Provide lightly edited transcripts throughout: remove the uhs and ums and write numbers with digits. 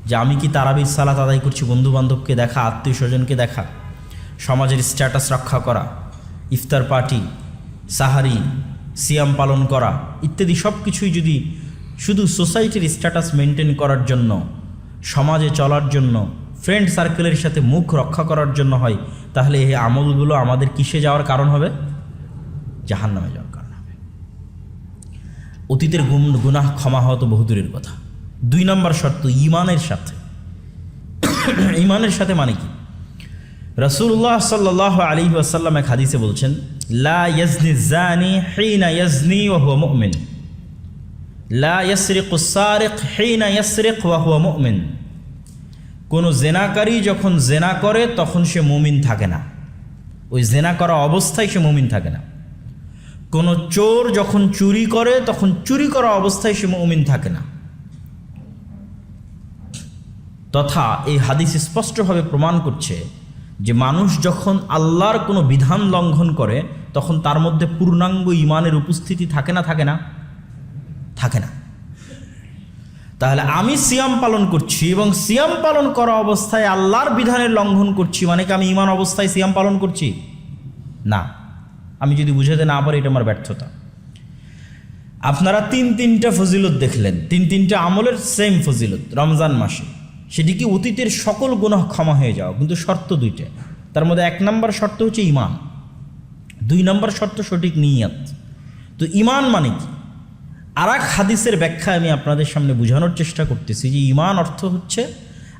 যে আমি কি তারাবির সালাত আদায় করছি, বন্ধুবান্ধবকে দেখা, আত্মীয় স্বজনকে দেখা, সমাজের স্ট্যাটাস রক্ষা করা, ইফতার পার্টি, সাহারি, সিয়াম পালন করা ইত্যাদি সব কিছুই যদি শুধু সোসাইটির স্ট্যাটাস মেনটেন করার জন্য, সমাজে চলার জন্য, ফ্রেন্ড সার্কেলের সাথে মুখ রক্ষা করার জন্য হয়, তাহলে এই আমলগুলো আমাদের কিসে যাওয়ার কারণ হবে? জাহান্নামে যাওয়ার কারণ হবে। অতীতের গুনাহ ক্ষমা হওয়া তো বহুদূরের কথা। 2 নম্বর শর্ত ঈমানের সাথে। ঈমানের সাথে মানে কি? রাসূলুল্লাহ সাল্লাল্লাহু আলাইহি ওয়াসাল্লাম এক হাদিসে বলছেন, লা ইয়াজনি যানি হিনা ইয়াজনি ওয়া হুয়া মুমিন, লা ইয়াসরিকু সারিক হিনা ইয়াসরিক ওয়া হুয়া মুমিন। কোনো জেনাকারী যখন জেনা করে তখন সে মুমিন থাকে না, ওই জেনা করা অবস্থায় সে মুমিন থাকে না। কোনো চোর যখন চুরি করে তখন চুরি করা অবস্থায় সে মুমিন থাকে না। তথা এই হাদিস স্পষ্টভাবে প্রমাণ করছে যে মানুষ যখন আল্লাহর কোনো বিধান লঙ্ঘন করে তখন তার মধ্যে পূর্ণাঙ্গ ঈমানের উপস্থিতি থাকে না? থাকে না? থাকে না। তাহলে আমি সিয়াম পালন করছি এবং সিয়াম পালন করা অবস্থায় আল্লাহর বিধানের লঙ্ঘন করছি, মানে কি আমি ঈমান অবস্থায় সিয়াম পালন করছি? না। আমি যদি বুঝাতে না পারি এটা আমার ব্যর্থতা। আপনারা 3টা ফজিলত দেখলেন, 3টা আমলের সেম ফজিলত রমজান মাসে। সেটি কি অতীতের সকল গুনাহ ক্ষমা হয়ে যাওয়া, কিন্তু শর্ত 2টা। তার মধ্যে 1 নম্বর শর্ত হচ্ছে ঈমান, 2 নম্বর শর্ত সঠিক নিয়ত। তো ঈমান মানে কি? আর এক হাদিসের ব্যাখ্যা আমি আপনাদের সামনে বোঝানোর চেষ্টা করতেছি যে ঈমান অর্থ হচ্ছে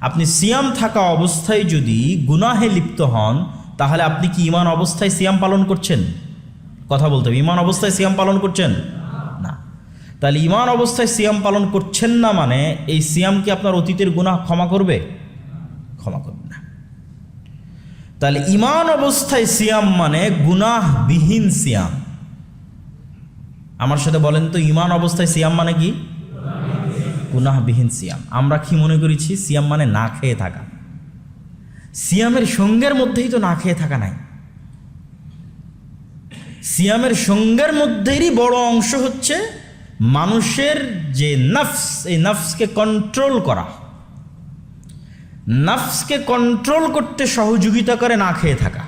আপনি সিয়াম থাকা অবস্থায় যদি গুনাহে লিপ্ত হন তাহলে আপনি কি ঈমান অবস্থায় সিয়াম পালন করছেন? কথা বলতে হবে, ঈমান অবস্থায় সিয়াম পালন করছেন না। তাহলে ঈমান অবস্থায় সিয়াম পালন করছেন না মানে এই সিয়াম কি আপনার অতীতের গুনাহ ক্ষমা করবে? ক্ষমা করবে না। তাহলে ঈমান অবস্থায় সিয়াম মানে গুনাহবিহীন সিয়াম। আমার সাথে বলেন তো, ঈমান অবস্থায় সিয়াম মানে কি? গুনাহবিহীন সিয়াম। আমরা কি মনে করেছি সিয়াম মানে না খেয়ে থাকা? সিয়ামের সঙ্গের মধ্যেই তো না খেয়ে থাকা নাই। সিয়ামের সঙ্গের মধ্যেই বড় অংশ হচ্ছে মানুষের যে নফস, এই নফসকে কন্ট্রোল করা। নফসকে কন্ট্রোল করতে সহযোগিতা করে না খেয়ে থাকা।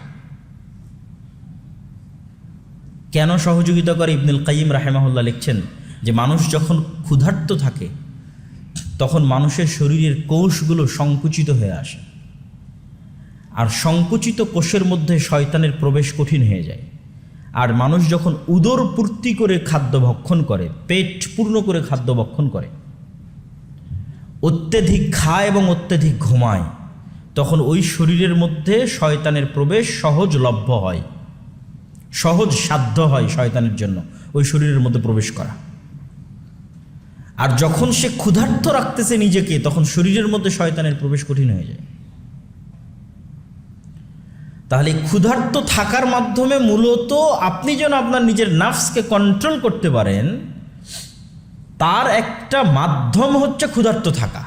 কেন সহযোগিতা করে? ইবনুল কাইয়িম রাহিমাহুল্লাহ লিখছেন যে মানুষ যখন ক্ষুধার্ত থাকে তখন মানুষের শরীরের কোষগুলো সংকুচিত হয়ে আসে, আর সংকুচিত কোষের মধ্যে শয়তানের প্রবেশ কঠিন হয়ে যায়। আর মানুষ যখন উদর পূর্তি করে খাদ্য ভক্ষণ করে, পেট পূর্ণ করে খাদ্য ভক্ষণ করে, অত্যধিক খায় এবং অত্যধিক ঘুমায়, তখন ওই শরীরের মধ্যে শয়তানের প্রবেশ সহজলভ্য হয়, সহজ সাধ্য হয় শয়তানের জন্য ওই শরীরের মধ্যে প্রবেশ করা। আর যখন সে ক্ষুধার্ত রাখতেছে নিজেকে তখন শরীরের মধ্যে শয়তানের প্রবেশ কঠিন হয়ে যায়। তাহলে ক্ষুধার্ত থাকার মাধ্যমে মূলত আপনি যেন আপনার নিজের নফসকে কন্ট্রোল করতে পারেন তার একটা মাধ্যম হচ্ছে ক্ষুধার্ত থাকা।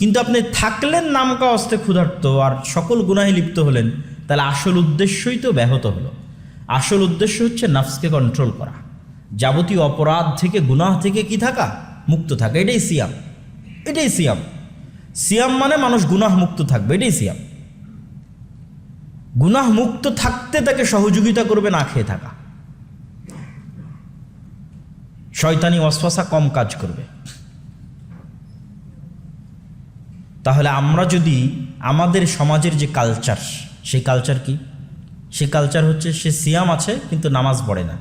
কিন্তু আপনি থাকলেন নামকা অস্তে ক্ষুধার্ত আর সকল গুনাহে লিপ্ত হলেন, তাহলে আসল উদ্দেশ্যই তো ব্যাহত হলো। আসল উদ্দেশ্য হচ্ছে নফসকে কন্ট্রোল করা, যাবতীয় অপরাধ থেকে গুনাহ থেকে কি থাকা? মুক্ত থাকা। এটাই সিয়াম, এটাই সিয়াম। সিয়াম মানে মানুষ গুনাহ মুক্ত থাকবে, এটাই সিয়াম। গুনাহ মুক্ত থাকতে তাকে সহযোগিতা করবে না খেয়ে থাকা। শয়তানি ওয়াসওয়াসা কম কাজ করবে। তাহলে আমরা যদি আমাদের সমাজের যে কালচার, সেই কালচার কি? সেই কালচার হচ্ছে সে সিয়াম আছে কিন্তু নামাজ পড়ে না।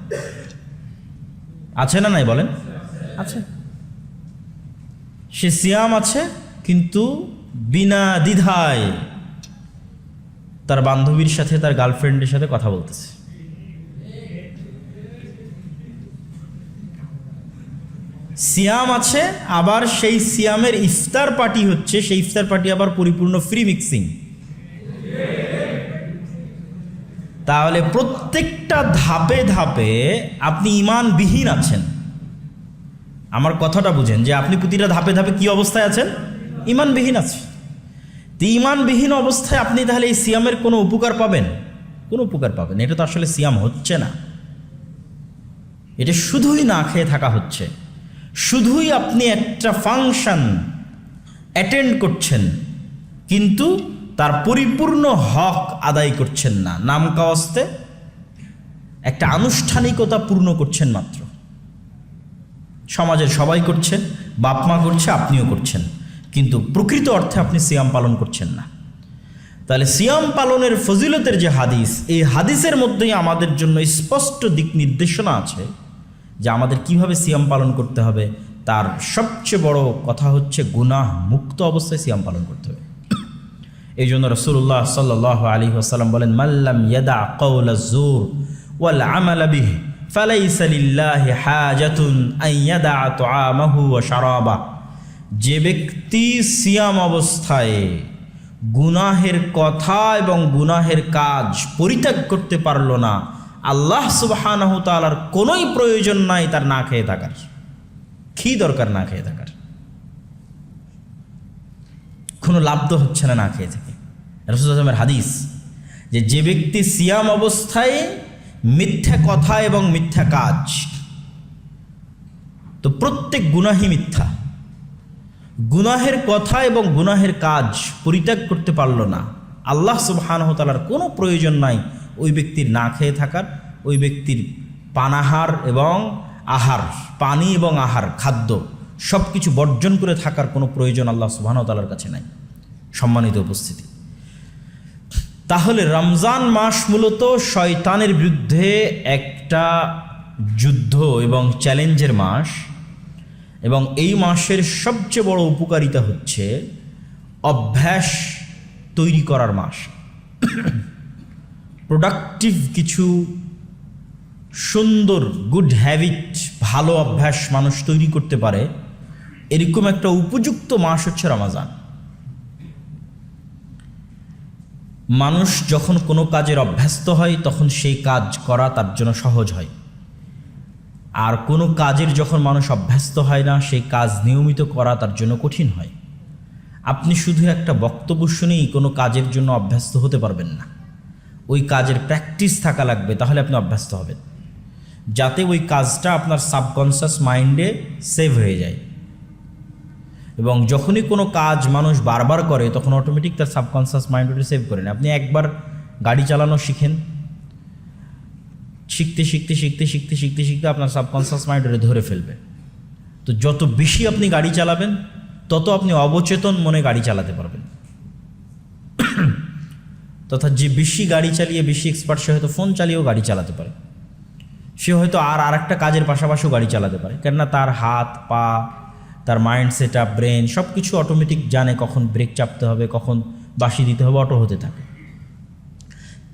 আছে না নাই বলেন? আছে। সে সিয়াম আছে কিন্তু বিনা দ্বিধায় তার বান্ধবীর সাথে, তার গার্লফ্রেন্ডের সাথে কথা বলতেছে। সিয়াম আছে, আবার সেই সিয়ামের ইফতার পার্টি হচ্ছে, সেই ইফতার পার্টি আবার পরিপূর্ণ ফ্রি মিক্সিং। তাহলে প্রত্যেকটা ধাপে ধাপে আপনি ঈমানবিহীন আছেন। আমার কথাটা বুঝেন যে আপনি প্রতিটা ধাপে ধাপে কি অবস্থায় আছেন? ঈমানবিহীন আছেন। তো ঈমানবিহীন অবস্থায় আপনি তাহলে এই সিয়ামের কোনো উপকার পাবেন? কোনো উপকার পাবেন? এটা তো আসলে সিয়াম হচ্ছে না, এটা শুধুই না খেয়ে থাকা হচ্ছে। শুধুই আপনি একটা ফাংশন, অ্যাটেন্ড করছেন, কিন্তু তার পরিপূর্ণ হক আদায় করছেন না, নাম কাওয়াস্তে একটা আনুষ্ঠানিকতা পূর্ণ করছেন মাত্র। সমাজের সবাই করছে, বাপ মা করছে, আপনিও করছেন, কিন্তু প্রকৃত অর্থে আপনি সিয়াম পালন করছেন না। তাহলে সিয়াম পালনের ফজিলতের যে হাদিস, এই হাদিসের মধ্যেই আমাদের জন্য স্পষ্ট দিক নির্দেশনা আছে যে আমাদের কিভাবে সিয়াম পালন করতে হবে। তার সবচেয়ে বড় কথা হচ্ছে গুনাহ মুক্ত অবস্থায় সিয়াম পালন করতে হবে। এই জন্য রাসূলুল্লাহ সাল্লাল্লাহু আলাইহি ওয়াসাল্লাম বলেন, মাল্লাম ইয়াদা কাওলা যুর ওয়াল আমালা বিহি ফালাইসা লিল্লাহি হাজাতুন আন ইয়াদা তুআমাহু ওয়া শারাবা। যে ব্যক্তি সিয়াম অবস্থায় গুনাহের কথা এবং গুনাহের কাজ পরিত্যাগ করতে পারল না, আল্লাহ সুবহানাহু তাআলার কোনোই প্রয়োজন নাই তার না খেয়ে থাকার। কি দরকার না খেয়ে থাকার? কোনো লাভ তো হচ্ছে না না খেয়ে থেকে। রাসূলুল্লাহ সাল্লাল্লাহু আলাইহি ওয়াসাল্লামের হাদিস যে ব্যক্তি সিয়াম অবস্থায় মিথ্যা কথা এবং মিথ্যা কাজ, তো প্রত্যেক গুনাহই মিথ্যা, গুনাহের কথা এবং গুনাহের কাজ পরিত্যাগ করতে পারল না, আল্লাহ সুবহানাহু ওয়া তাআলার কোনো প্রয়োজন নাই ওই ব্যক্তির না খেয়ে থাকার, ওই ব্যক্তির পানাহার এবং আহার, পানি এবং আহার, খাদ্য সব কিছু বর্জন করে থাকার কোনো প্রয়োজন আল্লাহ সুবহানাহু ওয়া তাআলার কাছে নাই। সম্মানিত উপস্থিতি, তাহলে রমজান মাস মূলত শয়তানের বিরুদ্ধে একটা যুদ্ধ এবং চ্যালেঞ্জের মাস, এবং এই মাসের সবচেয়ে বড় উপকারিতা হচ্ছে অভ্যাস তৈরি করার মাস। প্রোডাক্টিভ কিছু সুন্দর গুড হ্যাবিট, ভালো অভ্যাস মানুষ তৈরি করতে পারে, এরকম একটা উপযুক্ত মাস হচ্ছে রমজান। মানুষ যখন কোনো কাজের অভ্যস্ত হয় তখন সেই কাজ করা তার জন্য সহজ হয়, আর কোনো কাজের যখন মানুষ অভ্যস্ত হয় না সেই কাজ নিয়মিত করা তার জন্য কঠিন হয়। আপনি শুধু একটা বক্তব্য শুনেই কোনো কাজের জন্য অভ্যস্ত হতে পারবেন না, ওই কাজের প্র্যাকটিস থাকা লাগবে, তাহলে আপনি অভ্যস্ত হবেন, যাতে ওই কাজটা আপনার সাবকনসিয়াস মাইন্ডে সেভ হয়ে যায়। এবং যখনই কোনো কাজ মানুষ বারবার করে তখন অটোমেটিক তার সাবকনসিয়াস মাইন্ড ওটা সেভ করে নেয়। আপনি একবার গাড়ি চালানো শিখেন, শিখতে শিখতে শিখতে শিখতে শিখতে শিখতে আপনার সাবকনসিয়াস মাইন্ড ওটা ধরে ফেলবে। তো যত বেশি আপনি গাড়ি চালাবেন তত আপনি অবচেতন মনে গাড়ি চালাতে পারবেন। তথা যে বেশি গাড়ি চালিয়ে বেশি এক্সপার্ট, সে হয়তো ফোন চালিয়েও গাড়ি চালাতে পারে, সে হয়তো আর একটা কাজের পাশাপাশিও গাড়ি চালাতে পারে, কেননা তার হাত পা, তার মাইন্ড সেট আপ, ব্রেন সব কিছু অটোমেটিক জানে কখন ব্রেক চাপতে হবে, কখন বাঁশি দিতে হবে, অটো হতে থাকে।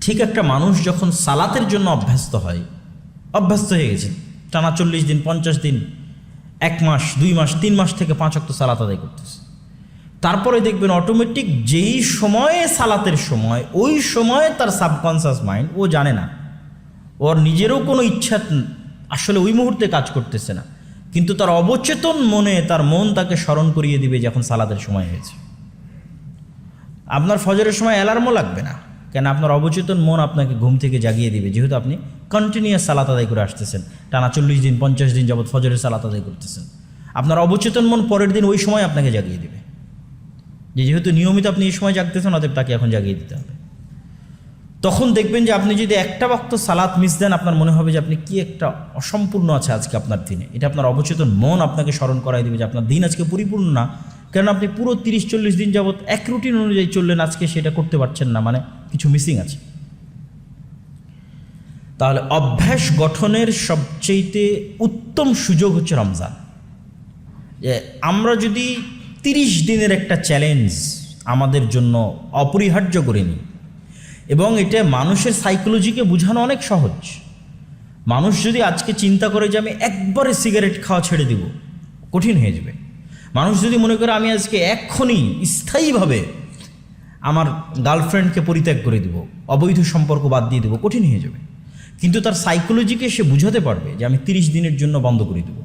ঠিক একটা মানুষ যখন সালাতের জন্য অভ্যস্ত হয়, অভ্যস্ত হয়ে গেছে, টানা 40 দিন 50 দিন 1 মাস 2 মাস 3 মাস থেকে 5 ওয়াক্ত সালাত আদায় করতেছে, তারপরে দেখবেন অটোমেটিক যেই সময়ে সালাতের সময়, ওই সময়ে তার সাবকনসিয়াস মাইন্ড, ও জানে না, ওর নিজেরও কোনো ইচ্ছা আসলে ওই মুহূর্তে কাজ করতেছে না, কিন্তু তার অবচেতন মনে তার মন তাকে স্মরণ করিয়ে দিবে যখন সালাতের সময় হয়েছে। আপনার ফজরের সময় অ্যালার্মও লাগবে না, কেন আপনার অবচেতন মন আপনাকে ঘুম থেকে জাগিয়ে দিবে, যেহেতু আপনি কন্টিনিউয়াস সালাত আদায় করে আসতেছেন, টানা 40 দিন 50 দিন যাবৎ ফজরের সালাত আদায় করতেছেন। আপনার অবচেতন মন পরের দিন ওই সময় আপনাকে জাগিয়ে দিবে, যেহেতু নিয়মিত আপনি এই সময় জাগতেছেন, অতএব তাকে এখন জাগিয়ে দিতে হবে। তখন দেখবেন যে আপনি যদি একটা ওয়াক্ত সালাত মিস দেন, আপনার মনে হবে যে আপনি কি একটা অসম্পূর্ণ আছে আজকে আপনার দিনে। এটা আপনার অবচেতন মন আপনাকে স্মরণ করাই দেবে যে আপনার দিন আজকে পরিপূর্ণ না, কারণ আপনি পুরো 30-40 দিন যাবৎ এক রুটিন অনুযায়ী চললেন, আজকে সেটা করতে পারছেন না, মানে কিছু মিসিং আছে। তাহলে অভ্যাস গঠনের সবচেয়ে উত্তম সুযোগ হচ্ছে রমজান। যে আমরা যদি 30 দিনের একটা চ্যালেঞ্জ আমাদের জন্য অপরিহার্য করে নিই, এবং এটা মানুষের সাইকোলজিকে বোঝানো অনেক সহজ। মানুষ যদি আজকে চিন্তা করে যে আমি একবারে সিগারেট খাওয়া ছেড়ে দিব, কঠিন হয়ে যাবে। মানুষ যদি মনে করে আমি আজকে এক্ষুনি স্থায়ীভাবে আমার গার্লফ্রেন্ডকে পরিত্যাগ করে দিব, অবৈধ সম্পর্ক বাদ দিয়ে দেবো, কঠিন হয়ে যাবে। কিন্তু তার সাইকোলজিকে সে বুঝাতে পারবে যে আমি 30 দিনের জন্য বন্ধ করে দেব।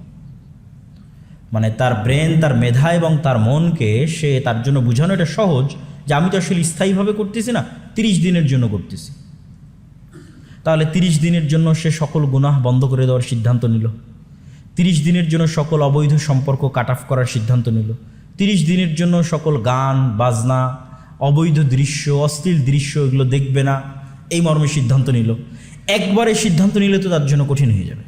মানে তার ব্রেন, তার মেধা এবং তার মনকে সে তার জন্য বোঝানো এটা সহজ যে আমি তো আসলে স্থায়ীভাবে করতেছি না, 30 দিনের জন্য করতেছি। তাহলে 30 দিনের জন্য সে সকল গুনাহ বন্ধ করে দেওয়ার সিদ্ধান্ত নিল, 30 দিনের জন্য সকল অবৈধ সম্পর্ক কাট অফ করার সিদ্ধান্ত নিল, 30 দিনের জন্য সকল গান বাজনা, অবৈধ দৃশ্য, অশ্লীল দৃশ্য এগুলো দেখবে না, এই মর্মে সিদ্ধান্ত নিল। একবারে সিদ্ধান্ত নিলে তো তার জন্য কঠিন হয়ে যাবে।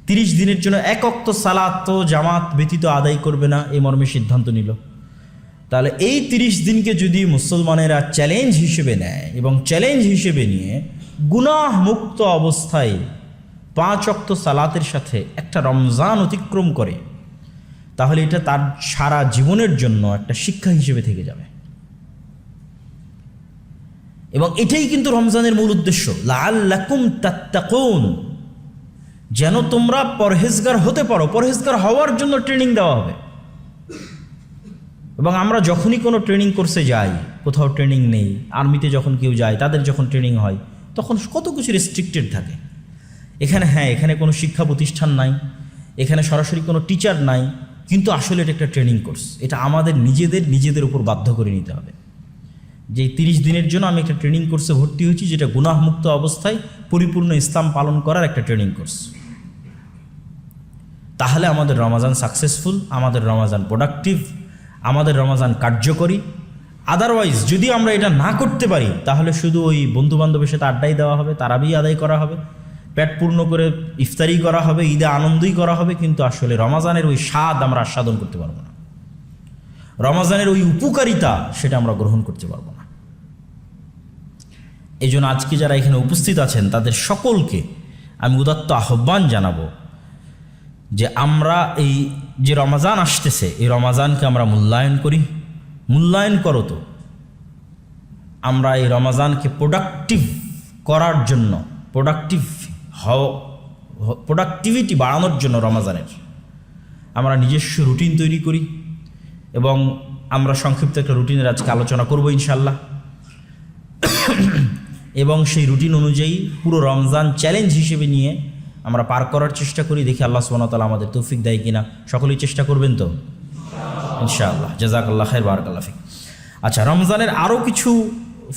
30 দিনের জন্য এক ওয়াক্ত সালাত তো জামাত ব্যতীত আদায় করবে না, এই মর্মে সিদ্ধান্ত নিল। তাহলে এই 30 দিনকে যদি মুসলমানেরা চ্যালেঞ্জ হিসেবে নেয় এবং চ্যালেঞ্জ হিসেবে নিয়ে গুনাহ মুক্ত অবস্থায় 5 ওয়াক্ত সালাতের সাথে একটা রমজান অতিক্রম করে, তাহলে এটা তার সারা জীবনের জন্য একটা শিক্ষা হিসেবে থেকে যাবে। এবং এটাই কিন্তু রমজানের মূল উদ্দেশ্য, লাআল্লাকুম তাত্তাকুন, যেন তোমরা পরহেজগার হতে পারো। পরহেজগার হওয়ার জন্য ট্রেনিং দেওয়া হবে। এবং আমরা যখনই কোনো ট্রেনিং কোর্সে যাই, কোথাও ট্রেনিং নেই, আর্মিতে যখন কেউ যায় তাদের যখন ট্রেনিং হয় তখন কত কিছু রেস্ট্রিক্টেড থাকে। এখানে এখানে কোনো শিক্ষা প্রতিষ্ঠান নাই, এখানে সরাসরি কোনো টিচার নাই, কিন্তু আসলে এটা একটা ট্রেনিং কোর্স। এটা আমাদের নিজেদের উপর বাধ্য করে নিতে হবে যে 30 দিনের জন্য আমি একটা ট্রেনিং কোর্সে ভর্তি হয়েছি, যেটা গুনাহমুক্ত অবস্থায় পরিপূর্ণ ইসলাম পালন করার একটা ট্রেনিং কোর্স। তাহলে আমাদের রমাজান সাকসেসফুল, আমাদের রমাজান প্রোডাক্টিভ, আমাদের রমাজান কার্যকরী। আদারওয়াইজ যদি আমরা এটা না করতে পারি, তাহলে শুধু ওই বন্ধুবান্ধবের সাথে আড্ডাই দেওয়া হবে, তারাবি আদায় করা হবে, পেট পূর্ণ করে ইফতারি করা হবে, ঈদে আনন্দই করা হবে, কিন্তু আসলে রমাজানের ওই স্বাদ আমরা আস্বাদন করতে পারবো না, রমাজানের ওই উপকারিতা সেটা আমরা গ্রহণ করতে পারবো না। এই জন্য আজকে যারা এখানে উপস্থিত আছেন তাদের সকলকে আমি উদাত্ত আহ্বান জানাবো যে আমরা এই যে রমাজান আসতেছে, এই রমাজানকে আমরা মূল্যায়ন করি। মূল্যায়ন করো তো, আমরা এই রমাজানকে প্রোডাক্টিভ করার জন্য, প্রোডাক্টিভিটি বাড়ানোর জন্য রমাজানের আমরা নিজস্ব রুটিন তৈরি করি। এবং আমরা সংক্ষিপ্ত একটা রুটিনের আজকে আলোচনা করব ইনশাল্লাহ। এবং সেই রুটিন অনুযায়ী পুরো রমজান চ্যালেঞ্জ হিসেবে নিয়ে আমরা পার করার চেষ্টা করি। দেখি আল্লাহ সুবহানাহু ওয়া তাআলা আমাদের তৌফিক দেয় কিনা। সকলেই চেষ্টা করবেন তো ইনশাআল্লাহ। জাযাকাল্লাহ খাইর, বারাকাল্লাহ ফিক। আচ্ছা, রমজানের আরও কিছু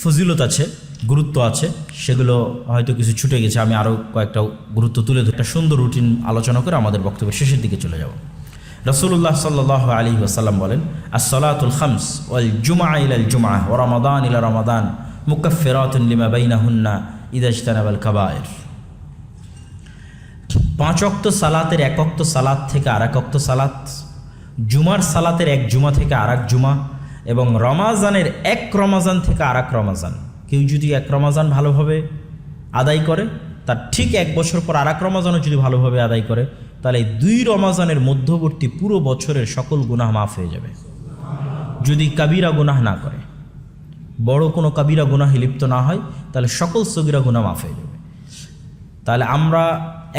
ফজিলত আছে, গুরুত্ব আছে, সেগুলো হয়তো কিছু ছুটে গেছে। আমি আরও কয়েকটা গুরুত্ব তুলে ধরে একটা সুন্দর রুটিন আলোচনা করে আমাদের বক্তব্যের শেষের দিকে চলে যাব। রাসূলুল্লাহ সাল্লাল্লাহু আলাইহি ওয়াসাল্লাম বলেন, আস-সালাতুল খামস ওয়াল জুমআ ইলাল জুমআ ওয়া রমাদান ইলা রমাদান মুকাফফিরাতুন লিমা বাইনাহুন্না ইযা ইজতানাবাল কাবায়ের। 5 ওয়াক্ত সালাতের 1 ওয়াক্ত সালাত থেকে আর 1 ওয়াক্ত সালাত, জুমার সালাতের 1 জুমা থেকে আর 1 জুমা, এবং রমাজানের 1 রমাজান থেকে আর 1 রমাজান। কেউ যদি 1 রমাজান ভালোভাবে আদায় করে, তার ঠিক 1 বছর পর আর 1 রমাজানও যদি ভালোভাবে আদায় করে, তাহলে 2 রমাজানের মধ্যবর্তী পুরো বছরের সকল গুনাহ মাফ হয়ে যাবে। যদি কাবিরা গুনাহ না করে, বড় কোনো কাবিরা গুনাহে লিপ্ত না হয়, তাহলে সকল সগীরা গুনাহ মাফ হয়ে যাবে। তাহলে আমরা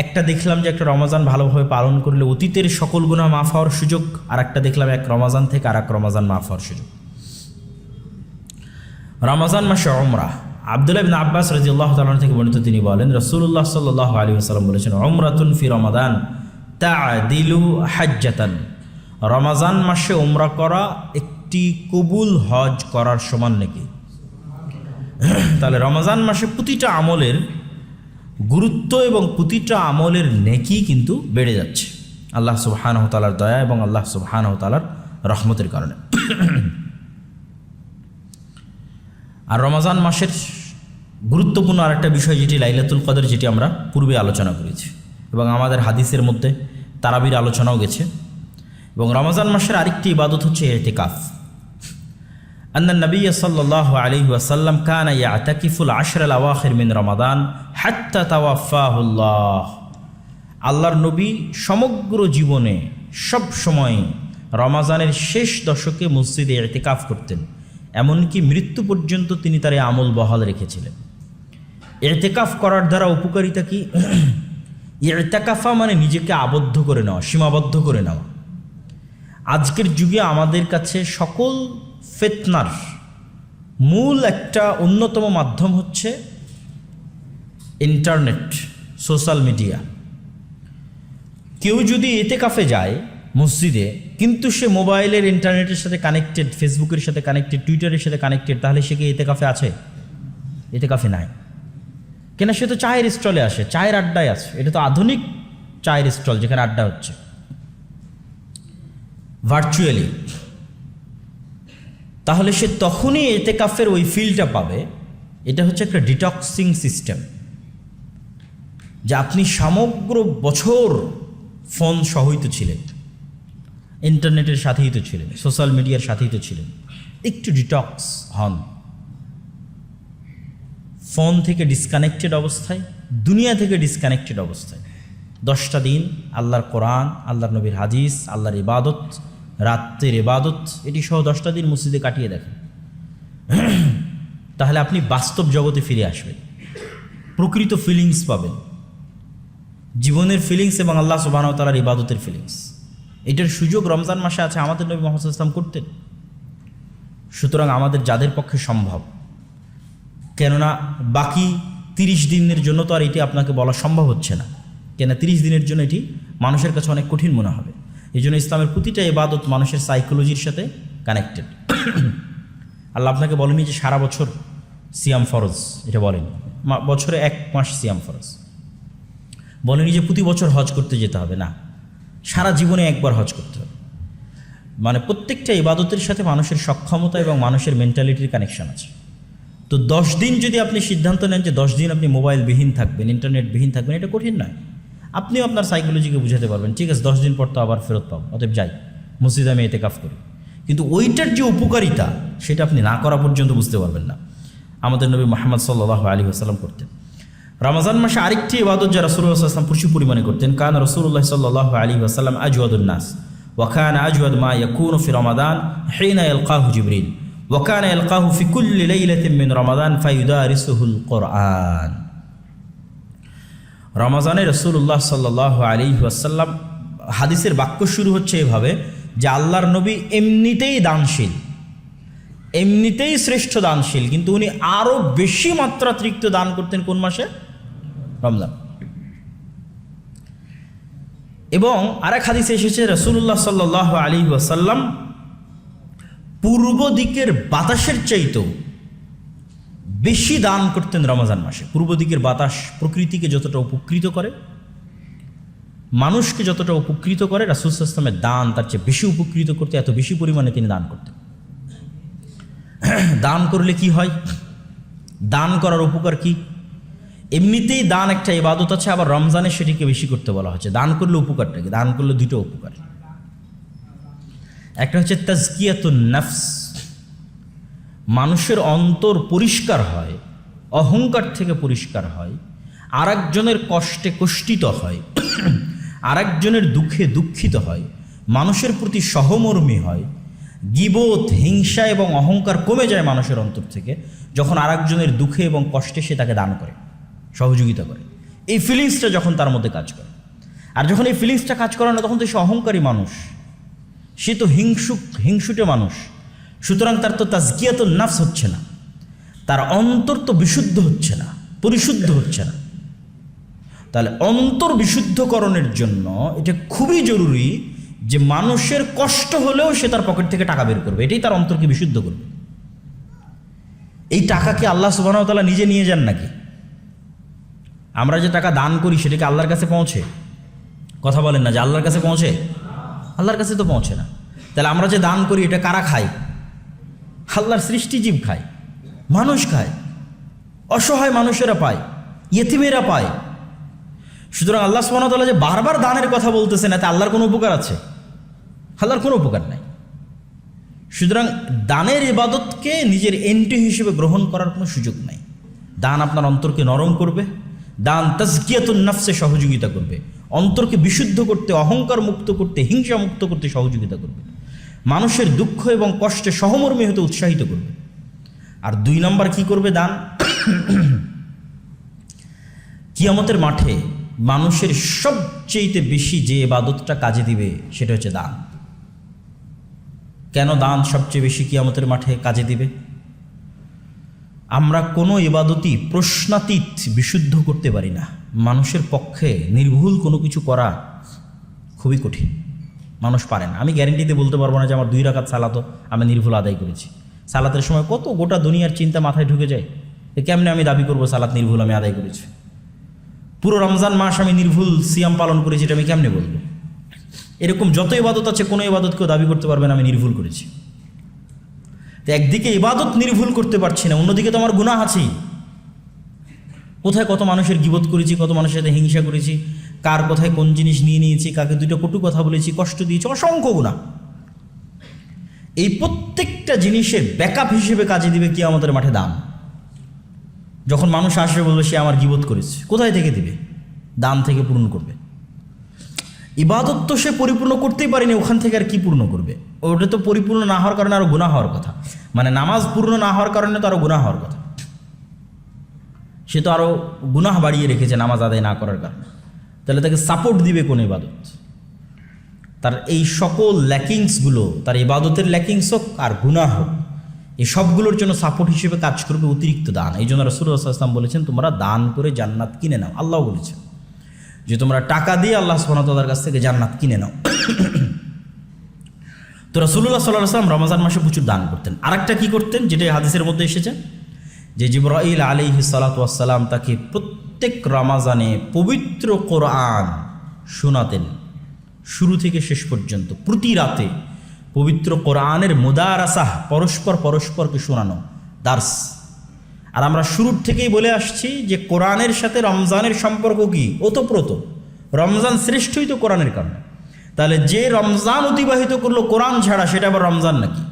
একটা দেখলাম যে একটা রমাজান ভালোভাবে পালন করলে অতীতের সকল গুনাহ মাফ হওয়ার সুযোগ, আর একটা দেখলাম 1 রমাজান থেকে আর 1 রমাজান মাফ হওয়ার সুযোগ। রমাজান মাসে উমরা। আব্দুল্লাহ ইবনে আব্বাস রাদিয়াল্লাহু তাআলা থেকে বর্ণিত, তিনি বলেন, রাসূলুল্লাহ সাল্লাল্লাহু আলাইহি ওয়াসাল্লাম বলেছেন, উমরাতুন ফি রমাদান তা'দিলু হাজ্জাতান। রমাজান মাসে উমরা করা একটি কবুল হজ করার সমান নাকি? তাহলে রমাজান মাসে প্রতিটা আমলের গুরুত্ব এবং প্রতিটা আমলের নেকি কিন্তু বেড়ে যাচ্ছে আল্লাহ সুবহানাহু ওয়া তাআলার দয়া এবং আল্লাহ সুবহানাহু ওয়া তাআলার রহমতের কারণে। আর রমাজান মাসের গুরুত্বপূর্ণ আরেকটা বিষয় যেটি লাইলাতুল কদর, যেটি আমরা পূর্বে আলোচনা করেছি এবং আমাদের হাদিসের মধ্যে তারাবির আলোচনাও গেছে। এবং রমজান মাসের আরেকটি ইবাদত হচ্ছে ইতিকাফ। আন্না নবী সাল্লাল্লাহু আলাইহি ওয়াসাল্লাম কানা ইয়াতাকিফুল আশরাল আওয়াখির মিন রমাদান হাত্তা তাওয়াফাহুল্লাহ। আল্লাহর নবী সমগ্র জীবনে সব সময় রমাজানের শেষ দশকে মসজিদে ইতিকাফ করতেন, এমনকি মৃত্যু পর্যন্ত তিনি তার এই আমল বহাল রেখেছিলেন। ইতিকাফ করার দ্বারা উপকারিতা কি? ইতিকাফা মানে নিজেকে আবদ্ধ করে নেওয়া, সীমাবদ্ধ করে নেওয়া। আজকের যুগে আমাদের কাছে সকল ফিতনার মূল একটা অন্যতম মাধ্যম হচ্ছে ইন্টারনেট, সোশ্যাল মিডিয়া। কেউ যদি ইতিকাফে যায় মসজিদে, কিন্তু সে মোবাইলের ইন্টারনেটের সাথে কানেক্টেড, ফেসবুকের সাথে কানেক্টেড, টুইটারের সাথে কানেক্টেড, তাহলে সে কি ইতিকাফে আছে? ইতিকাফে নাই। কেন? সে তো চায়ের স্টলে আসে, চায়ের আড্ডায় আছে। এটা তো আধুনিক চায়ের স্টল যেখানে আড্ডা হচ্ছে ভার্চুয়ালি। তাহলে সে তখনই এতেকাফের ওই ফিলটা পাবে। এটা হচ্ছে একটা ডিটক্সিং সিস্টেম, যে আপনি সমগ্র বছর ফোন সহিত ছিলেন, ইন্টারনেটের সাথেই তো ছিলেন, সোশ্যাল মিডিয়ার সাথেই তো ছিলেন। একটু ডিটক্স হন, ফোন থেকে ডিসকানেক্টেড অবস্থায়, দুনিয়া থেকে ডিসকানেক্টেড অবস্থায় 10টা দিন আল্লাহর কোরআন, আল্লাহর নবীর হাদিস, আল্লাহর ইবাদত, রাত্রের ইবাদত, এটি সহ 10টা দিন মসজিদে কাটিয়ে দেখেন। তাহলে আপনি বাস্তব জগতে ফিরে আসবেন, প্রকৃত ফিলিংস পাবেন, জীবনের ফিলিংস এবং আল্লাহ সুবহানাহু ওয়া তাআলার ইবাদতের ফিলিংস। এটার সুযোগ রমজান মাসে আছে, আমাদের নবী মুহাম্মদ সাল্লাল্লাহু আলাইহি ওয়াসাল্লাম করতেন। সুতরাং আমাদের যাদের পক্ষে সম্ভব, কেননা বাকি 30 দিনের জন্য তো আর এটি আপনাকে বলা সম্ভব হচ্ছে না, কেন 30 দিনের জন্য এটি মানুষের কাছে অনেক কঠিন মনে হবে। এই জন্য ইসলামের প্রতিটা ইবাদত মানুষের সাইকোলজির সাথে কানেক্টেড। আল্লাহ আপনাকে বলেনি যে সারা বছর সিয়াম ফরজ, এটা বলেনি। বছরে 1 মাস সিয়াম ফরজ বলেনি। যে প্রতি বছর হজ করতে যেতে হবে, না, সারা জীবনে একবার হজ করতে হবে। মানে প্রত্যেকটা ইবাদতের সাথে মানুষের সক্ষমতা এবং মানুষের মেন্টালিটির কানেকশন আছে। তো 10 দিন যদি আপনি সিদ্ধান্ত নেন যে 10 দিন আপনি মোবাইলবিহীন থাকবেন, ইন্টারনেটবিহীন থাকবেন, এটা কঠিন নয়। আপনিও আপনার সাইকোলজিকে বুঝাতে পারবেন, ঠিক আছে 10 দিন পর তো আবার ফেরত পাবো, অতএব যাই মসজিদে আমি এতেকাফ করি। কিন্তু ওইটার যে উপকারিতা সেটা আপনি না করা পর্যন্ত বুঝতে পারবেন না। আমাদের নবী মুহাম্মদ সাল্লাল্লাহু আলাইহি ওয়াসাল্লাম করতেন। রমজান মাসে আরেকটি ইবাদত যা রাসূলুল্লাহ সাল্লাল্লাহু আলাইহি ওয়াসাল্লাম প্রচুর পরিমাণে করতেন। কান রাসূলুল্লাহ সাল্লাল্লাহু আলাইহি ওয়াসাল্লাম আজওয়াদুন নাস ওয়া কানা আজওয়াদ মা ইয়াকুনু ফি রমাদান হিনা ইয়ালকাহু জিবরিল ওয়া কানা ইয়ালকাহু ফি কুল্লি লাইলাতিন মিন রমাদান ফায়ুদারিসুহুল কুরআন। রমজানে রাসূলুল্লাহ সাল্লাল্লাহু আলাইহি ওয়াসাল্লাম, হাদিসের বাক্য শুরু হচ্ছে এভাবে যে আল্লাহর নবী এমনিতেই দানশীল, এমনিতেই শ্রেষ্ঠ দানশীল, কিন্তু উনি আরও বেশি মাত্রাতিরিক্ত দান করতেন কোন মাসে? রমজান। এবং আরেক হাদিসে এসেছে রাসূলুল্লাহ সাল্লাল্লাহু আলাইহি ওয়াসাল্লাম পূর্ব দিকের বাতাসের চাইতেও বেশি দান করতেন রমজান মাসে। পূর্ব দিকের বাতাস প্রকৃতিকে যতটা উপকৃত করে, মানুষকে যতটা উপকৃত করে, রাসূল সাল্লাল্লাহু আলাইহি ওয়াসাল্লামের দান তার চেয়ে বেশি উপকৃত করতে, এত বেশি পরিমাণে তিনি দান করতেন। দান করলে কি হয়? দান করার উপকার কি? এমনিতেই দান একটা ইবাদত আছে, আবার রমজানে সেটিকে বেশি করতে বলা হচ্ছে। দান করলে উপকারটা কি? দান করলে দুটো উপকার। একটা হচ্ছে তাজকিয়াতুন নফস, মানুষের অন্তর পরিষ্কার হয়, অহংকার থেকে পরিষ্কার হয়, আরেকজনের কষ্টে কষ্টিত হয়, আরেকজনের দুঃখে দুঃখিত হয়, মানুষের প্রতি সহমর্মী হয়, গীবত, হিংসা এবং অহংকার কমে যায় মানুষের অন্তর থেকে যখন আরেকজনের দুঃখে এবং কষ্টে সে তাকে দান করে, সহযোগিতা করে। এই ফিলিংসটা যখন তার মধ্যে কাজ করে, আর যখন এই ফিলিংসটা কাজ করে না, তখন তো সে অহংকারী মানুষ, সে তো হিংসুটে মানুষ। সুতরাং তার তো তাজকিয়াতুন নফস হচ্ছে না, তার অন্তর তো বিশুদ্ধ হচ্ছে না, পরিশুদ্ধ হচ্ছে না। তাহলে অন্তর বিশুদ্ধকরণের জন্য এটা খুবই জরুরি যে মানুষের কষ্ট হলেও সে তার পকেট থেকে টাকা বের করবে, এটাই তার অন্তরকে বিশুদ্ধ করবে। এই টাকা কি আল্লাহ সুবহানাহু ওয়া তাআলা নিজে নিয়ে যান নাকি? আমরা যে টাকা দান করি সেটা কি আল্লাহর কাছে পৌঁছে? কথা বলেন না যে আল্লাহর কাছে পৌঁছে? আল্লাহর কাছে তো পৌঁছে না। তাহলে আমরা যে দান করি এটা কারা খায়? আল্লাহর সৃষ্টিজীব খায়, মানুষ খায়, অসহায় মানুষেরা পায়, ইয়েতিমেরা পায়। সুতরাং আল্লাহ সুবহানাহু ওয়া তাআলা যে বারবার দানের কথা বলতেছেন, এতে আল্লাহর কোনো উপকার আছে? আল্লাহর কোনো উপকার নাই। সুতরাং দানের ইবাদতকে নিজের এন্ট্রি হিসেবে গ্রহণ করার কোনো সুযোগ নাই। দান আপনার অন্তরকে নরম করবে, দান তাজকিয়াতুন নফসে সহযোগিতা করবে, অন্তরকে বিশুদ্ধ করতে, অহংকার মুক্ত করতে, হিংসা মুক্ত করতে সহযোগিতা করবে, মানুষের দুঃখ এবং কষ্টে সহমর্মী হতে উৎসাহিত করবে। আর 2 নম্বর কি করবে? দান কিয়ামতের মাঠে মানুষের সবচেয়ে বেশি যে ইবাদতটা কাজে দিবে সেটা হচ্ছে দান। কেন দান সবচেয়ে বেশি কিয়ামতের মাঠে কাজে দিবে? আমরা কোনো ইবাদতই প্রশ্নাতীত বিশুদ্ধ করতে পারি না। মানুষের পক্ষে নির্ভুল কোনো কিছু করা খুবই কঠিন, মানুষ পারে না। আমি গ্যারেন্টি দিয়ে বলতে পারবো না যে আমার 2 রাকাত সালাতও আমি নির্ভুল আদায় করেছি। সালাতের সময় কত গোটা দুনিয়ার চিন্তা মাথায় ঢুকে যায়, কেমনে আমি দাবি করবো সালাত নির্ভুল আমি আদায় করেছি? পুরো রমজান মাস আমি নির্ভুল সিয়াম পালন করেছি, এটা আমি কেমনে বলবো? এরকম যত ইবাদত আছে কোনো ইবাদত কেউ দাবি করতে পারবে না আমি নির্ভুল করেছি। তো একদিকে ইবাদত নির্ভুল করতে পারছি না, অন্যদিকে তো আমার গুনাহ আছেই। কোথায় কত মানুষের গীবত করেছি, কত মানুষের সাথে হিংসা করেছি, কার কোথায় কোন জিনিস নিয়ে নিয়েছি, কাকে দুটো কটু কথা বলেছি, কষ্ট দিয়েছি, অসংখ্য গুনাহ। এই প্রত্যেকটা জিনিসের ব্যাকআপ হিসেবে কাজে দিবে কিয়ামতের মাঠে দান। যখন মানুষ আসবে বলবে সে আমার গীবত করেছে, কোথায় থেকে দিবে? দান থেকে পূরণ করবে। ইবাদত তো সে পরিপূর্ণ করতেই পারেনি, ওখান থেকে আর কি পূর্ণ করবে? ওটা তো পরিপূর্ণ না হওয়ার কারণে আরও গুনাহ হওয়ার কথা, মানে নামাজ পূর্ণ না হওয়ার কারণে তো আরও গুনাহ হওয়ার কথা। সে তো আরও গুনাহ বাড়িয়ে রেখেছে নামাজ আদায় না করার কারণে। তাহলে তাকে সাপোর্ট দিবে কোন ইবাদত? তার এই সকল ল্যাকিংসগুলো, তার ইবাদতের ল্যাকিংস হোক আর গুনাহ হোক, এই সবগুলোর জন্য সাপোর্ট হিসেবে কাজ করবে অতিরিক্ত দান। এই জন্য রাসূলুল্লাহ সাল্লাল্লাহু আলাইহি ওয়াসাল্লাম বলেছেন, তোমরা দান করে জান্নাত কিনে নাও। আল্লাহ বলেছেন যে তোমরা টাকা দিয়ে আল্লাহ সুবহানাহু ওয়া তাআলার কাছ থেকে জান্নাত কিনে নাও। তো রাসূলুল্লাহ সাল্লাল্লাহু আলাইহি ওয়াসাল্লাম রমজান মাসে প্রচুর দান করতেন। আরেকটা কি করতেন, যেটা হাদিসের মধ্যে এসেছে, যে জিবরাইল আলাইহিস সালাতু ওয়াস সালাম তাকে প্রত্যেক রমজানে পবিত্র কোরআন শোনাতেন, শুরু থেকে শেষ পর্যন্ত প্রতি রাতে পবিত্র কোরআনের মুদারাসাহ, পরস্পরকে শোনানো, দার্স। আর আমরা শুরুর থেকেই বলে আসছি যে কোরআনের সাথে রমজানের সম্পর্ক কি? ওতপ্রোত। রমজান শ্রেষ্ঠই তো কোরআনের কারণে। তাহলে যে রমজান অতিবাহিত করলো কোরআন ছাড়া, সেটা আবার রমজান নাকি?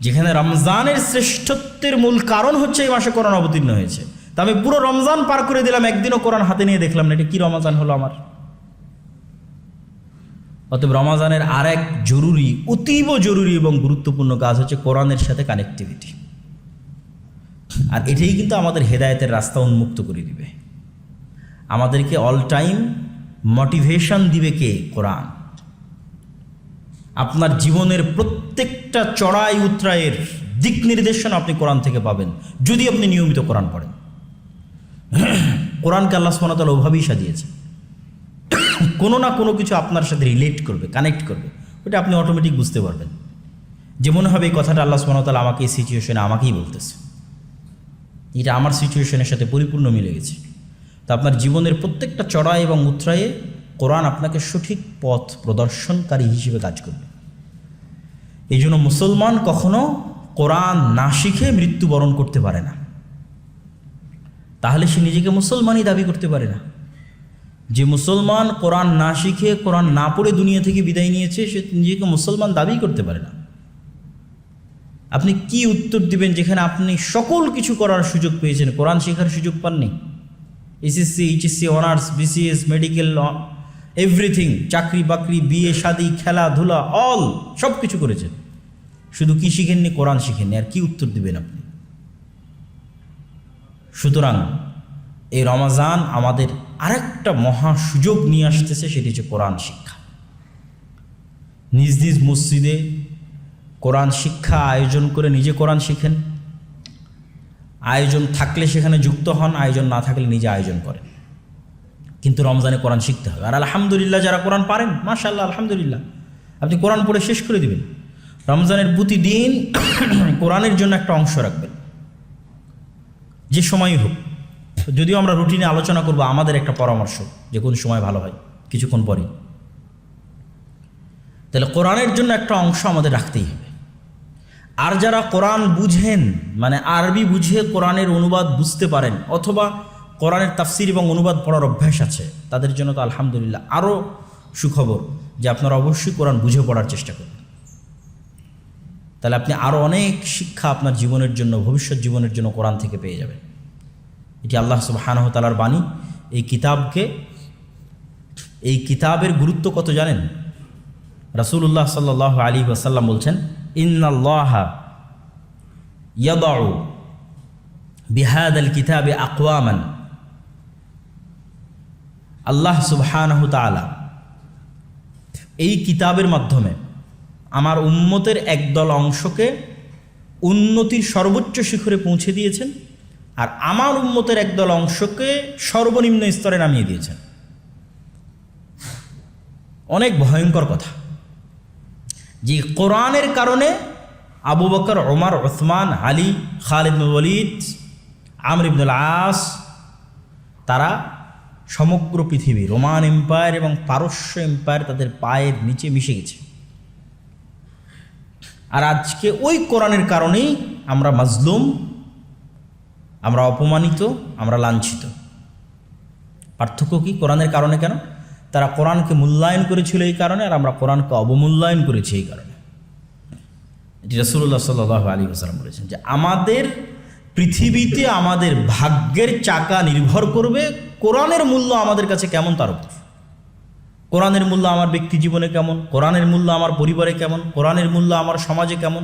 যেখানে রমজানের শ্রেষ্ঠত্বের মূল কারণ হচ্ছে এই মাসে কোরআন অবতীর্ণ হয়েছে, তা আমি পুরো রমজান পার করে দিলাম, একদিনও কোরআন হাতে নিয়ে দেখলাম না, এটা কি রমজান হলো আমার? অতএব রমজানের আর এক জরুরি, অতীব জরুরি এবং গুরুত্বপূর্ণ কাজ হচ্ছে কোরআনের সাথে কানেক্টিভিটি। আর এটাই কিন্তু আমাদের হেদায়েতের রাস্তা উন্মুক্ত করে দিবে। আমাদেরকে অল টাইম মোটিভেশন দিবে কে? কোরআন। আপনার জীবনের প্রত্যেকটা চড়াই উতরাইয়ের দিক নির্দেশনা আপনি কোরআন থেকে পাবেন, যদি আপনি নিয়মিত কোরআন পড়েন। কোরআনকে আল্লাহ সুবহানাহু ওয়া তাআলা ওভাবেই সাজিয়েছে, কোনো না কোনো কিছু আপনার সাথে রিলেট করবে, কানেক্ট করবে, ওটা আপনি অটোমেটিক বুঝতে পারবেন। যে মনে হবে এই কথাটা আল্লাহ সুবহানাহু ওয়া তাআলা আমাকে এই সিচুয়েশনে আমাকেই বলতেছে, এটা আমার সিচুয়েশনের সাথে পরিপূর্ণ মিলে গেছে। তো আপনার জীবনের প্রত্যেকটা চড়াই এবং উতরায়ে কোরআন আপনাকে সঠিক পথ প্রদর্শনকারী হিসেবে কাজ করবে। এই জন্য মুসলমান কখনো কোরআন না শিখে মৃত্যুবরণ করতে পারে না। তাহলে সে নিজেকে মুসলমানই দাবি করতে পারে না। যে মুসলমান কোরআন না শিখে, কোরআন না পড়ে দুনিয়া থেকে বিদায় নিয়েছে, সে নিজেকে মুসলমান দাবি করতে পারে না। আপনি কি উত্তর দিবেন যেখানে আপনি সকল কিছু করার সুযোগ পেয়েছেন, কোরআন শেখার সুযোগ পাননি? SSC, HSC, honours, BCS, medical, everything, চাকরি বাকরি, বিয়ে শাদী, খেলাধুলা, অল সব কিছু করেছেন, শুধু কি শিখেননি? কোরআন শিখেননি। আর কি উত্তর দিবেন আপনি? সুতরাং এই রমজান আমাদের আরেকটা মহা সুযোগ নিয়ে আসতেছে, সেটি হচ্ছে কোরআন শিক্ষা। নিজ নিজ মসজিদে কোরআন শিক্ষা আয়োজন করে নিজে কোরআন শিখেন। আয়োজন থাকলে সেখানে যুক্ত হন, আয়োজন না থাকলে নিজে আয়োজন করেন। কিন্তু রমজানে কোরআন শিখতে হবে। আর আলহামদুলিল্লাহ, যারা কোরআন পারেন, মাশাআল্লাহ, আলহামদুলিল্লাহ, আপনি কোরআন পড়ে শেষ করে দিবেন। রমজানের প্রতিদিন কোরআনের জন্য একটা অংশ রাখবেন, যে সময়ই হোক। যদিও আমরা রুটিনে আলোচনা করব, আমাদের একটা পরামর্শ যে কোন সময় ভালো হয়, কিছুক্ষণ পরে। তাহলে কোরআনের জন্য একটা অংশ আমাদের রাখতেই হবে। আর যারা কোরআন বুঝেন, মানে আরবি বুঝে কোরআনের অনুবাদ বুঝতে পারেন, অথবা কোরআনের তাফসির এবং অনুবাদ পড়ার অভ্যাস আছে, তাদের জন্য তো আলহামদুলিল্লাহ আরও সুখবর যে আপনারা অবশ্যই কোরআন বুঝে পড়ার চেষ্টা করবেন। তাহলে আপনি আরও অনেক শিক্ষা আপনার জীবনের জন্য, ভবিষ্যৎ জীবনের জন্য কোরআন থেকে পেয়ে যাবেন। এটি আল্লাহ সুবহানাহু ওয়া তাআলার বাণী। এই কিতাবের গুরুত্ব কত জানেন? রাসূলুল্লাহ সাল্লাল্লাহু আলাইহি ওয়াসাল্লাম বলছেন, ইন্নাল্লাহা ইয়াদাউ বিহাদাল কিতাবে আকওয়ামান। আল্লাহ সুবহানাহু ওয়া তাআলা এই কিতাবের মাধ্যমে আমার উম্মতের একদল অংশকে উন্নতির সর্বোচ্চ শিখরে পৌঁছে দিয়েছেন, আর আমার উম্মতের একদল অংশকে সর্বনিম্ন স্তরে নামিয়ে দিয়েছেন। অনেক ভয়ঙ্কর কথা যে কোরআনের কারণে আবু বকর, ওমর, উসমান, আলী, খালিদ বিন ওয়ালিদ, আমর ইবনুল আস, তারা সমগ্র পৃথিবী, রোমান এম্পায়ার এবং পারস্য এম্পায়ার তাদের পায়ের নিচে মিশে গেছে। আর আজকে ওই কোরআনের কারণেই আমরা মাজলুম, আমরা অপমানিত, আমরা লাঞ্ছিত। পার্থক্য কি? কোরআনের কারণে কেন? তারা কোরআনকে মূল্যায়ন করেছিল এই কারণে, আর আমরা কোরআনকে অবমূল্যায়ন করেছি এই কারণে। এটি রাসূলুল্লাহ সাল্লাল্লাহু আলাইহি ওয়াসাল্লাম বলেছেন যে আমাদের পৃথিবীতে আমাদের ভাগ্যের চাকা নির্ভর করবে কোরআনের মূল্য আমাদের কাছে কেমন তার উপর। কোরআনের মূল্য আমার ব্যক্তি জীবনে কেমন, কোরআনের মূল্য আমার পরিবারে কেমন, কোরআনের মূল্য আমার সমাজে কেমন,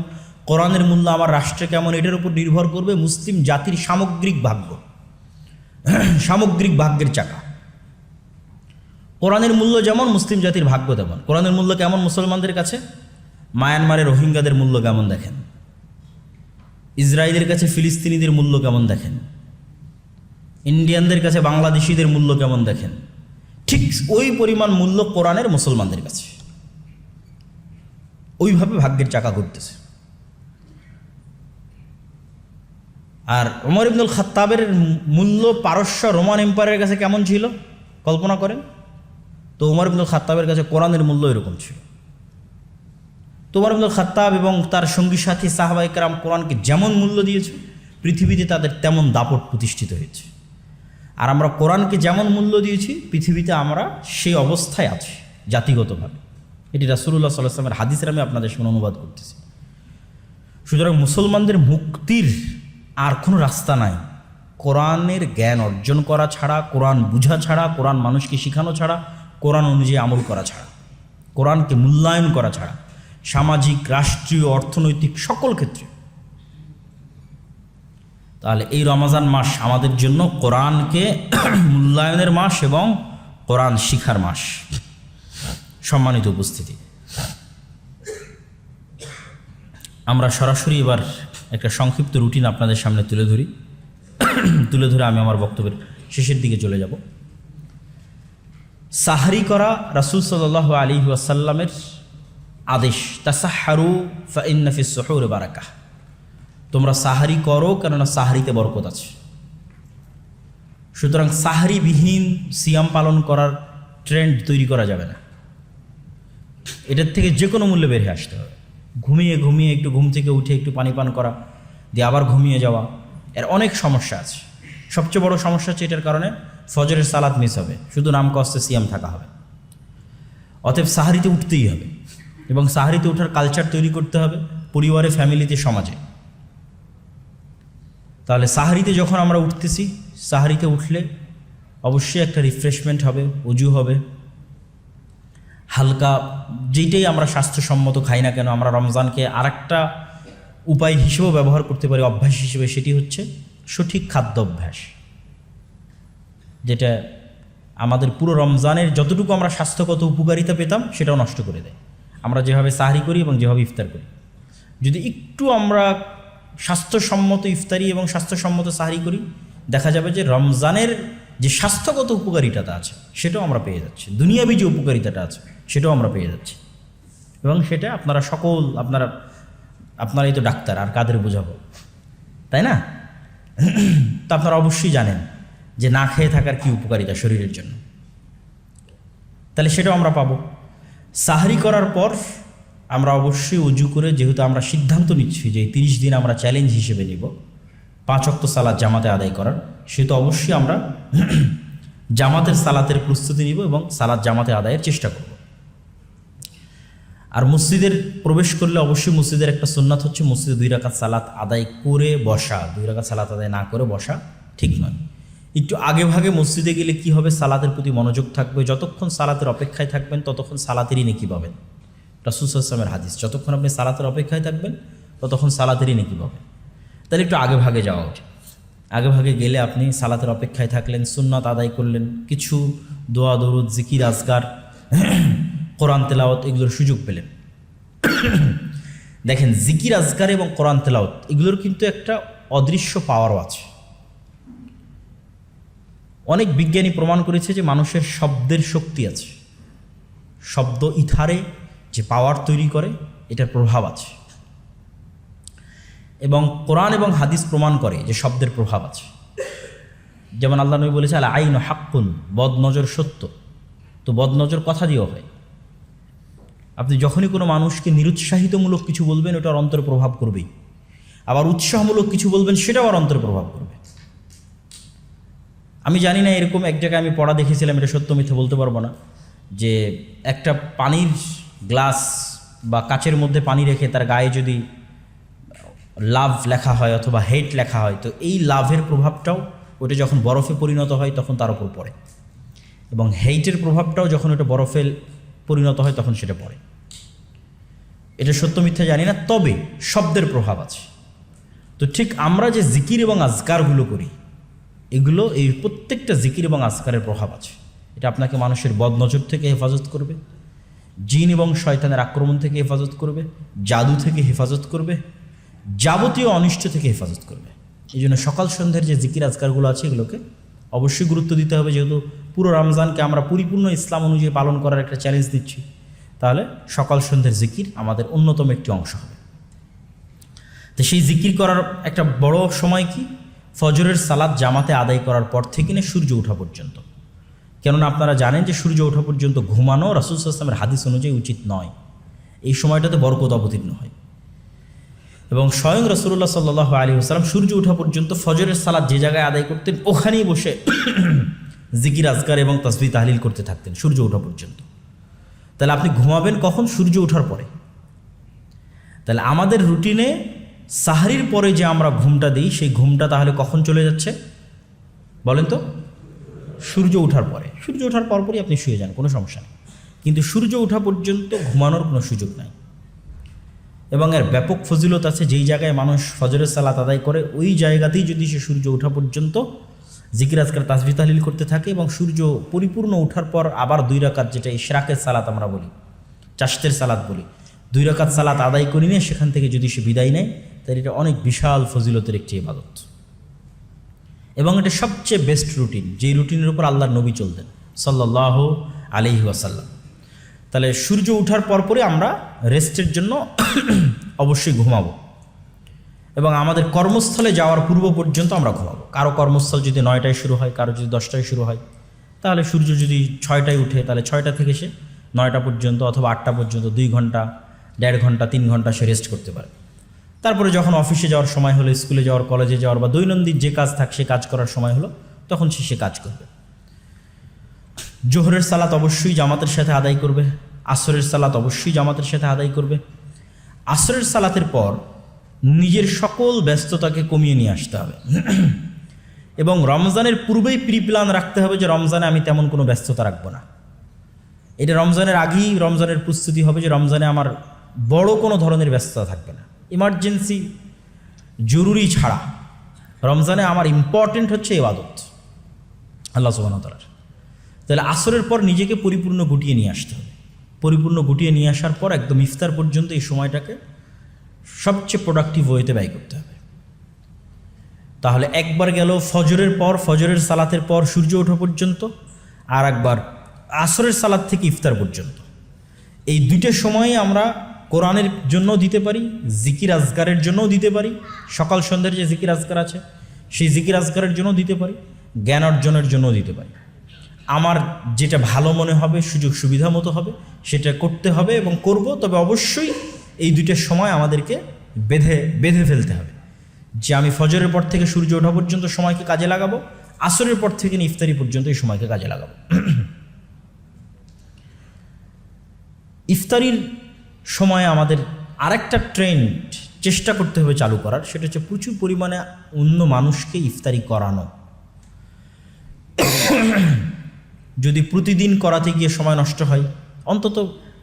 কোরআনের মূল্য আমার রাষ্ট্রে কেমন, এটার উপর নির্ভর করবে মুসলিম জাতির সামগ্রিক ভাগ্য, সামগ্রিক ভাগ্যের চাকা। কোরআনের মূল্য যেমন মুসলিম জাতির ভাগ্য তেমন। কোরআনের মূল্য কেমন মুসলমানদের কাছে? মায়ানমারের রোহিঙ্গাদের মূল্য কেমন দেখেন, ইসরায়েলের কাছে ফিলিস্তিনিদের মূল্য কেমন দেখেন, ইন্ডিয়ানদের কাছে বাংলাদেশিদের মূল্য কেমন দেখেন। ঠিক ওই পরিমাণ মূল্য কোরআনের মুসলমানদের কাছে। ওইভাবে ভাগ্যের চাকা ঘুরতেছে। আর ওমর ইবনুল খাত্তাবের মূল্য পারস্য রোমান এম্পায়ারের কাছে কেমন ছিল কল্পনা করেন তো। ওমর ইবনুল খাত্তাবের কাছে কোরআনের মূল্য এরকম ছিল। তো ওমর ইবনুল খাত্তাব এবং তার সঙ্গী সাথী সাহাবায়ে কেরাম কোরআনকে যেমন মূল্য দিয়েছে, পৃথিবীতে তাদের তেমন দাপট প্রতিষ্ঠিত হয়েছে। আর আমরা কোরআনকে যেমন মূল্য দিয়েছি, পৃথিবীতে আমরা সেই অবস্থায় আছি জাতিগতভাবে। এটি রাসূলুল্লাহ সাল্লাল্লাহু আলাইহি ওয়াসাল্লামের হাদিসের আমি আপনাদের সামনে অনুবাদ করতেছি। সুতরাং মুসলমানদের মুক্তির আর কোনো রাস্তা নাই কোরআনের জ্ঞান অর্জন করা ছাড়া, কোরআন বুঝা ছাড়া, কোরআন মানুষকে শেখানো ছাড়া, কোরআন অনুযায়ী আমল করা ছাড়া, কোরআনকে মূল্যায়ন করা ছাড়া, সামাজিক, রাষ্ট্রীয়, অর্থনৈতিক সকল ক্ষেত্রে। তাহলে এই রমজান মাস আমাদের জন্য কোরআনকে মূল্যায়নের মাস এবং কোরআন শিখার মাস। সম্মানিত উপস্থিতি, আমরা সরাসরি এবার একটা সংক্ষিপ্ত রুটিন আপনাদের সামনে তুলে ধরে আমি আমার বক্তব্যের শেষের দিকে চলে যাব। সাহরি করা রাসূল সাল্লাল্লাহু আলাইহি ওয়াসাল্লামের আদেশ, তাসাহহারু ফাইন্না ফিস সুহুর বারাকাহ। তোমরা সাহারি করো, কেননা সাহারিতে বরকত আছে। সুতরাং সাহারিবিহীন সিয়াম পালন করার ট্রেন্ড তৈরি করা যাবে না। এটার থেকে যে কোনো মূল্যে বের হয়ে আসতে হবে। ঘুমিয়ে একটু ঘুম থেকে উঠে একটু পানি পান করা, দিয়ে আবার ঘুমিয়ে যাওয়া, এর অনেক সমস্যা আছে। সবচেয়ে বড় সমস্যা হচ্ছে এটার কারণে ফজরের সালাত মিস হবে, শুধু নাম কষ্টে সিয়াম থাকা হবে। অতএব সাহারিতে উঠতেই হবে এবং সাহারিতে ওঠার কালচার তৈরি করতে হবে পরিবারে, ফ্যামিলিতে, সমাজে। তাহলে সাহারিতে যখন আমরা উঠতেছি, সাহারিতে উঠলে অবশ্যই একটা রিফ্রেশমেন্ট হবে, উজু হবে, হালকা যেটাই আমরা স্বাস্থ্যসম্মত খাই না কেন, আমরা রমজানকে আরেকটা উপায় হিসেবেও ব্যবহার করতে পারি, অভ্যাস হিসেবে। সেটি হচ্ছে সঠিক খাদ্যাভ্যাস, যেটা আমাদের পুরো রমজানের যতটুকু আমরা স্বাস্থ্যগত উপকারিতা পেতাম সেটাও নষ্ট করে দেয়। আমরা যেভাবে সাহরি করি এবং যেভাবে ইফতার করি, যদি একটু আমরা স্বাস্থ্যসম্মত ইফতারি এবং স্বাস্থ্যসম্মত সাহরি করি, দেখা যাবে যে রমজানের যে স্বাস্থ্যগত উপকারিতাটা আছে সেটাও আমরা পেয়ে যাচ্ছি, দুনিয়াবী যে উপকারিতাটা আছে সেটাও আমরা পেয়ে যাচ্ছি। এবং সেটা আপনারা সকল আপনারাই তো ডাক্তার, আর কাদের বোঝাবো, তাই না? তা আপনারা অবশ্যই জানেন যে না খেয়ে থাকার কি উপকারিতা শরীরের জন্য। তাহলে সেটাও আমরা পাবো। সাহরি করার পর আমরা অবশ্যই উজু করে, যেহেতু আমরা সিদ্ধান্ত নিচ্ছি যে 30 দিন আমরা চ্যালেঞ্জ হিসেবে নিব 5 ওয়াক্ত সালাত জামাতে আদায় করার, সেহেতু অবশ্যই আমরা জামাতের সালাতের প্রস্তুতি নিব এবং সালাত জামাতে আদায়ের চেষ্টা করব। আর মসজিদের প্রবেশ করলে অবশ্যই মসজিদের একটা সুন্নাত হচ্ছে মসজিদে 2 রাকাত সালাত আদায় করে বসা। 2 রাকাত সালাত আদায় না করে বসা ঠিক নয়। একটু আগে ভাগে মসজিদে গেলে কি হবে, সালাতের প্রতি মনোযোগ থাকবে। যতক্ষণ সালাতের অপেক্ষায় থাকবেন ততক্ষণ সালাতেরই নেকি পাবেন। রাসূল সাল্লাল্লাহু আলাইহি ওয়াসাল্লামের হাদিস, যতক্ষণ আপনি সালাতের অপেক্ষায় থাকবেন ততক্ষণ সালাতেরই নেকি পাবেন। তাহলে একটু আগে ভাগে যাওয়া উচিত। আগে ভাগে গেলে আপনি সালাতের অপেক্ষায় থাকলেন, সুন্নাত আদায় করলেন, কিছু দোয়া দরুদ, জিকির, আজকার, কোরআন তেলাওয়াত, এগুলোর সুযোগ পেলেন। দেখেন, জিকির, আজকার এবং কোরআন তেলাওয়াত এগুলোর কিন্তু একটা অদৃশ্য পাওয়ারও আছে। অনেক বিজ্ঞানী প্রমাণ করেছে যে মানুষের শব্দের শক্তি আছে, শব্দ ইথারে যে পাওয়ার তৈরি করে এটার প্রভাব আছে। এবং কোরআন এবং হাদিস প্রমাণ করে যে শব্দের প্রভাব আছে। যেমন আল্লাহ নবী বলেছে, আল আইনু হাক্কুন, বদ নজর সত্য। তো বদ নজর কথা দিয়েও হয়। আপনি যখনই কোনো মানুষকে নিরুৎসাহিতমূলক কিছু বলবেন, ওটার অন্তরে প্রভাব করবেই। আবার উৎসাহমূলক কিছু বলবেন, সেটাও আর অন্তরে প্রভাব করবে। আমি জানি না, এরকম এক জায়গায় আমি পড়া দেখেছিলাম, এটা সত্য মিথ্যে বলতে পারবো না, যে একটা পানির গ্লাস বা কাচের মধ্যে পানি রেখে তার গায়ে যদি লাভ লেখা হয় অথবা হেট লেখা হয়, তো এই লাভের প্রভাবটাও ওটা যখন বরফে পরিণত হয় তখন তার উপর পড়ে, এবং হেইটের প্রভাবটাও যখন ওটা বরফে পরিণত হয় তখন সেটা পড়ে। এটা সত্য মিথ্যা জানি না, তবে শব্দের প্রভাব আছে। তো ঠিক আমরা যে জিকির এবং আজকারগুলো করি, এগুলো এই প্রত্যেকটা জিকির এবং আজকারের প্রভাব আছে। এটা আপনাকে মানুষের বদনজর থেকে হেফাজত করবে, জিন এবং শয়তানের আক্রমণ থেকে হেফাজত করবে, জাদু থেকে হেফাজত করবে, যাবতীয় অনিষ্ট থেকে হেফাজত করবে। এই জন্য সকাল সন্ধ্যার যে জিকির আজকারগুলো আছে, এগুলোকে অবশ্যই গুরুত্ব দিতে হবে। যেহেতু পুরো রমজানকে আমরা পরিপূর্ণ ইসলাম অনুযায়ী পালন করার একটা চ্যালেঞ্জ দিচ্ছি, তাহলে সকাল সন্ধ্যার জিকির আমাদের অন্যতম একটি অংশ হবে। তো সেই জিকির করার একটা বড় সময় কি? ফজরের সালাত জামাতে আদায় করার পর থেকে নিয়ে সূর্য ওঠা পর্যন্ত। কেননা আপনারা জানেন যে সূর্য ওঠা পর্যন্ত ঘুমানো রাসূল সাল্লাল্লাহু আলাইহি ওয়াসাল্লামের হাদিস অনুযায়ী উচিত নয়। এই সময়টাতে বরকত অবতীর্ণ হয়, এবং স্বয়ং রাসূলুল্লাহ সাল্লাল্লাহু আলাইহি ওয়াসাল্লাম সূর্য ওঠা পর্যন্ত ফজরের সালাত যে জায়গায় আদায় করতেন, ওখানেই বসে জিকির আজকার এবং তাসবিহ তাহলিল করতে থাকতেন সূর্য ওঠা পর্যন্ত। তাহলে আপনি ঘুমাবেন কখন? সূর্য ওঠার পরে। তাহলে আমাদের রুটিনে সাহরির পরে যে আমরা ঘুমটা দিই, সেই ঘুমটা তাহলে কখন চলে যাচ্ছে বলেন তো? সূর্য ওঠার পরে। সূর্য ওঠার পরপরই আপনি শুয়ে যান, কোনো সমস্যা নেই, কিন্তু সূর্য ওঠা পর্যন্ত ঘুমানোর কোনো সুযোগ নাই। এবং এর ব্যাপক ফজিলত আছে। যেই জায়গায় মানুষ ফজরের সালাত আদায় করে, ওই জায়গাতেই যদি সে সূর্য ওঠা পর্যন্ত জিকির আজকার তাসবিহ তাহলিল করতে থাকে, এবং সূর্য পরিপূর্ণ ওঠার পর আবার 2 রাকাত, যেটা ইশরাকের সালাত আমরা বলি, চাশতের সালাত বলি, 2 রাকাত সালাত আদায় করি নিয়ে সেখান থেকে যদি সে বিদায় নেয়, তাহলে এটা অনেক বিশাল ফজিলতের একটি ইবাদত। এবং এটা সবচেয়ে বেস্ট রুটিন, যেই রুটিনের উপর আল্লাহর নবী চলতেন সাল্লাল্লাহু আলাইহি ওয়াসাল্লাম। তাহলে সূর্য ওঠার পরপরই আমরা রেস্টের জন্য অবশ্যই ঘুমাবো, এবং আমাদের কর্মস্থলে যাওয়ার পূর্ব পর্যন্ত আমরা ঘুমাবো। কারো কর্মস্থল যদি 9টায় শুরু হয়, কারো যদি 10টায় শুরু হয়, তাহলে সূর্য যদি 6টায় উঠে, তাহলে 6টা থেকে সে 9টা পর্যন্ত অথবা 8টা পর্যন্ত 2 ঘন্টা, 1.5 ঘন্টা, 3 ঘন্টা সে রেস্ট করতে পারে। তারপরে যখন অফিসে যাওয়ার সময় হলো, স্কুলে যাওয়ার, কলেজে যাওয়ার বা দৈনন্দিন যে কাজ থাক সে কাজ করার সময় হলো, তখন সে কাজ করবে। জোহরের সালাত অবশ্যই জামাতের সাথে আদায় করবে, আসরের সালাত অবশ্যই জামাতের সাথে আদায় করবে। আসরের সালাতের পর নিজের সকল ব্যস্ততাকে কমিয়ে নিয়ে আসতে হবে, এবং রমজানের পূর্বেই প্রিপ্ল্যান রাখতে হবে যে রমজানে আমি তেমন কোনো ব্যস্ততা রাখবো না। এটা রমজানের আগেই রমজানের প্রস্তুতি হবে যে রমজানে আমার বড় কোনো ধরনের ব্যস্ততা থাকবে না, ইমার্জেন্সি জরুরি ছাড়া। রমজানে আমার ইম্পর্টেন্ট হচ্ছে ইবাদত আল্লাহ সুবহানাহু ওয়া তাআলার। তাহলে আসরের পর নিজেকে পরিপূর্ণ গুটিয়ে নিয়ে আসতে হবে। পরিপূর্ণ গুটিয়ে নিয়ে আসার পর একদম ইফতার পর্যন্ত এই সময়টাকে সবচেয়ে প্রোডাক্টিভ ওয়েতে ব্যয় করতে হবে। তাহলে একবার গেল ফজরের পর, ফজরের সালাতের পর সূর্য ওঠা পর্যন্ত, আর একবার আসরের সালাত থেকে ইফতার পর্যন্ত। এই 2টা সময়ে আমরা কোরআনের জন্য দিতে পারি, জিকির আজকারের জন্যও দিতে পারি। সকাল সন্ধ্যার যে জিকির আজকার আছে, সেই জিকির আজকারের জন্য দিতে পারি, জ্ঞান অর্জনের জন্যও দিতে পারি। আমার যেটা ভালো মনে হবে, সুযোগ সুবিধা মতো হবে, সেটা করতে হবে এবং করব। তবে অবশ্যই এই 2টা সময় আমাদেরকে বেঁধে ফেলতে হবে যে আমি ফজরের পর থেকে সূর্য ওঠা পর্যন্ত সময়কে কাজে লাগাবো, আসরের পর থেকে ইফতারি পর্যন্ত এই সময়কে কাজে লাগাবো। ইফতারির সময় আমাদের আরেকটা ট্রেন্ড চেষ্টা করতে হবে চালু করার, সেটা হচ্ছে প্রচুর পরিমাণে অন্য মানুষকে ইফতারি করানো। যদি প্রতিদিন করাতে গিয়ে সময় নষ্ট হয়, অন্তত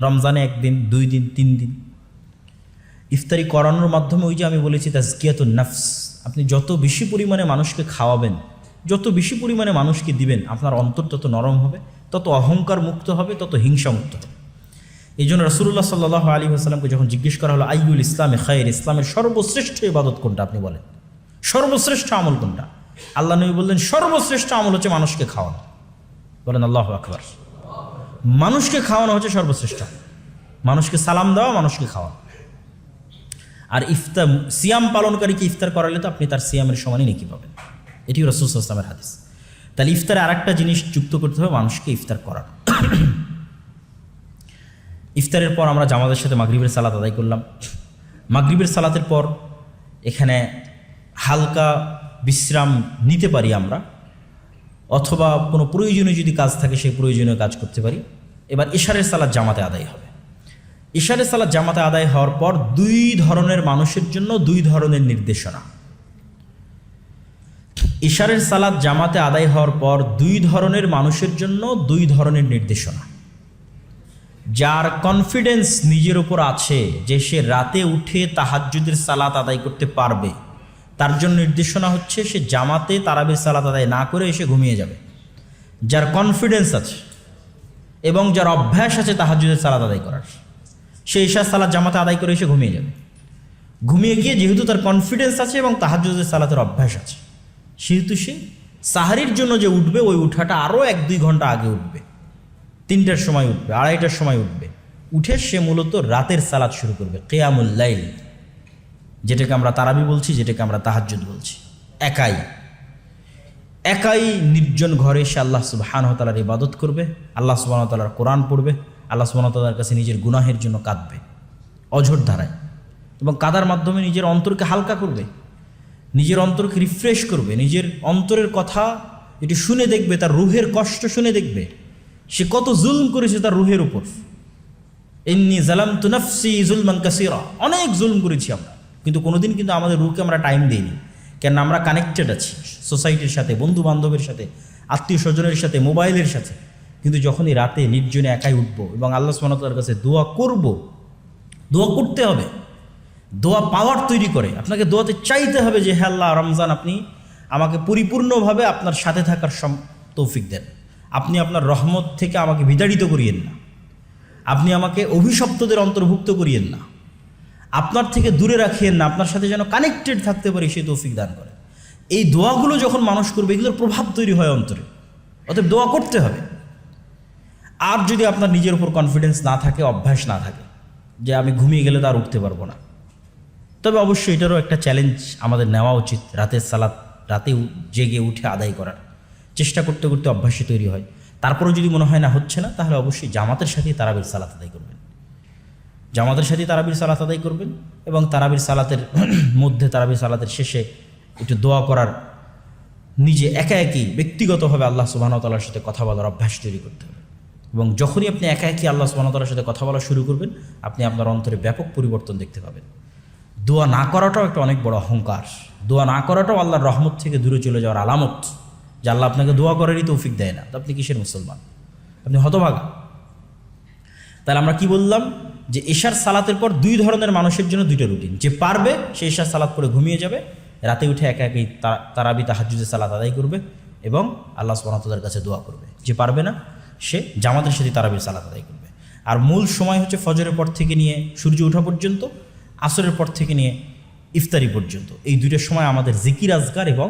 রমজানে 1 দিন, 2 দিন, 3 দিন ইফতারি করানোর মাধ্যমে, ওই যে আমি বলেছি তাজকিয়াতুন নফস, আপনি যত বেশি পরিমাণে মানুষকে খাওয়াবেন, যত বেশি পরিমাণে মানুষকে দিবেন, আপনার অন্তর তত নরম হবে, তত অহংকার মুক্ত হবে, তত হিংসা মুক্ত হবে। এই জন্য রাসূলুল্লাহ সাল্লাল্লাহু আলাইহি ওয়াসাল্লামকে যখন জিজ্ঞেস করা হলো আইয়ুল ইসলামে খায়র, ইসলামের সর্বশ্রেষ্ঠ ইবাদত কোনটা, আপনি বলেন সর্বশ্রেষ্ঠ আমল কোনটা? আল্লাহ নবী বললেন সর্বশ্রেষ্ঠ আমল হচ্ছে মানুষকে খাওয়ানো। বলেন আল্লাহু আকবার। মানুষকে খাওয়ানো হচ্ছে সর্বশ্রেষ্ঠ, মানুষকে সালাম দেওয়া, মানুষকে খাওয়ানো। আর ইফতার, সিয়াম পালনকারীকে ইফতার করালে তো আপনি তার সিয়ামের সমানই নেকি পাবেন। এটিও রাসূল সাল্লাল্লাহু আলাইহি ওয়াসাল্লামের হাদিস। তাহলে ইফতারে আরেকটা জিনিস যুক্ত করতে হবে, মানুষকে ইফতার করানো। ইফতারের পর আমরা জামাতের সাথে মাগরিবের সালাত আদায় করলাম। মাগরিবের সালাতের পর এখানে হালকা বিশ্রাম নিতে পারি আমরা, অথবা কোনো প্রয়োজনীয় যদি কাজ থাকে সেই প্রয়োজনীয় কাজ করতে পারি। এবার ইশারের সালাত জামাতে আদায় হবে। ইশারের সালাত জামাতে আদায় হওয়ার পর দুই ধরনের মানুষের জন্য দুই ধরনের নির্দেশনা। ইশারের সালাত জামাতে আদায় হওয়ার পর দুই ধরনের মানুষের জন্য দুই ধরনের নির্দেশনা। যার কনফিডেন্স নিজের উপর আছে যে সে রাতে উঠে তাহাজ্জুদের সালাত আদায় করতে পারবে, তার জন্য নির্দেশনা হচ্ছে সে জামাতে তারাবির সালাত আদায় না করে এসে ঘুমিয়ে যাবে। যার কনফিডেন্স আছে এবং যার অভ্যাস আছে তাহাজ্জুদের সালাত আদায় করার, সে ইশার সালাত জামাতে আদায় করে এসে ঘুমিয়ে যাবে। ঘুমিয়ে গিয়ে যেহেতু তার কনফিডেন্স আছে এবং তাহাজ্জুদের সালাতের অভ্যাস আছে, সেহেতু সে সাহারির জন্য যে উঠবে ওই উঠাটা আরও 1-2 ঘন্টা আগে উঠবে, 3টার সময় উঠবে, 2:30টার সময় উঠবে। উঠে সে মূলত রাতের সালাত শুরু করবে, কিয়ামুল লাইল, যেটাকে আমরা তারাবি বলছি, যেটাকে আমরা তাহাজ্জুদ বলছি। একাই নির্জন ঘরে সে আল্লাহ সুবহানাহু ওয়া তাআলার ইবাদত করবে, আল্লাহ সুবহানাহু ওয়া তাআলার কোরআন পড়বে, আল্লাহ সুবহানাহু ওয়া তাআলার কাছে নিজের গুনাহের জন্য কাঁদবে অঝোর ধারায়, এবং কাদার মাধ্যমে নিজের অন্তরকে হালকা করবে, নিজের অন্তরকে রিফ্রেশ করবে, নিজের অন্তরের কথা এটি শুনে দেখবে, তার রুহের কষ্ট শুনে দেখবে সে কত জুলম করেছে তার রুহের উপর। ইন্নী যালামতু নাফসি যুলমান কাসীরা, অনেক জুলম করেছি আমরা, কিন্তু কোনোদিন কিন্তু আমাদের রুহকে আমরা টাইম দিইনি। কেন? আমরা কানেক্টেড আছি সোসাইটির সাথে, বন্ধু বান্ধবের সাথে, আত্মীয় স্বজনের সাথে, মোবাইলের সাথে। কিন্তু যখনই রাতে নির্জনে একাই উঠবো এবং আল্লাহ সুবহানাহু ওয়া তাআলার কাছে দোয়া করব, দোয়া করতে হবে, দোয়া পাওয়ার তৈরি করে। আপনাকে দোয়াতে চাইতে হবে যে হে আল্লাহ, রমজান আপনি আমাকে পরিপূর্ণভাবে আপনার সাথে থাকার তৌফিক দেন, আপনি আপনার রহমত থেকে আমাকে বিতাড়িত করিয়েন না, আপনি আমাকে অভিশপ্তদের অন্তর্ভুক্ত করিয়েন না, আপনার থেকে দূরে রাখিয়েন না, আপনার সাথে যেন কানেক্টেড থাকতে পারি সেই তৌফিক দান করে। এই দোয়াগুলো যখন মানুষ করবে এগুলোর প্রভাব তৈরি হয় অন্তরে। অতএব দোয়া করতে হবে। আর যদি আপনার নিজের উপর কনফিডেন্স না থাকে, অভ্যাস না থাকে যে আমি ঘুমিয়ে গেলে তো আর উঠতে পারবো না, তবে অবশ্যই এটারও একটা চ্যালেঞ্জ আমাদের নেওয়া উচিত। রাতের সালাত রাতে জেগে উঠে আদায় করার চেষ্টা করতে করতে অভ্যাসে তৈরি হয়। তারপরেও যদি মনে হয় না হচ্ছে না, তাহলে অবশ্যই জামাতের সাথেই তারাবির সালাত আদায় করবেন, জামাতের সাথেই তারাবির সালাত আদায় করবেন। এবং তারাবির সালাতের মধ্যে, তারাবির সালাতের শেষে একটু দোয়া করার, নিজে একা একই ব্যক্তিগতভাবে আল্লাহ সুবহানাহু ওয়া তাআলার সাথে কথা বলার অভ্যাস তৈরি করতে হবে। এবং যখনই আপনি একা একই আল্লাহ সুবহানাহু ওয়া তাআলার সাথে কথা বলা শুরু করবেন, আপনি আপনার অন্তরে ব্যাপক পরিবর্তন দেখতে পাবেন। দোয়া না করাটাও একটা অনেক বড় অহংকার। দোয়া না করাটাও আল্লাহর রহমত থেকে দূরে চলে যাওয়ার আলামত, যে আল্লাহ আপনাকে দোয়া করারই তৌফিক দেয় না। তো আপনি কিসের মুসলমান? আপনি হতভাগা। তাহলে আমরা কি বললাম? যে ইশার সালাতের পর দুই ধরনের মানুষের জন্য দুইটা রুটিন। যে পারবে সে ইশার সালাত পরে ঘুমিয়ে যাবে, রাতে উঠে একা একই তারাবি তাহাজ্জুদের সালাত আদায় করবে এবং আল্লাহ সুবহানাহু ওয়া তাআলার কাছে দোয়া করবে। যে পারবে না সে জামাতের সাথে তারাবির সালাত আদায় করবে। আর মূল সময় হচ্ছে ফজরের পর থেকে নিয়ে সূর্য ওঠা পর্যন্ত, আসরের পর থেকে নিয়ে ইফতারি পর্যন্ত। এই দুইটার সময় আমাদের জিকির আজকার এবং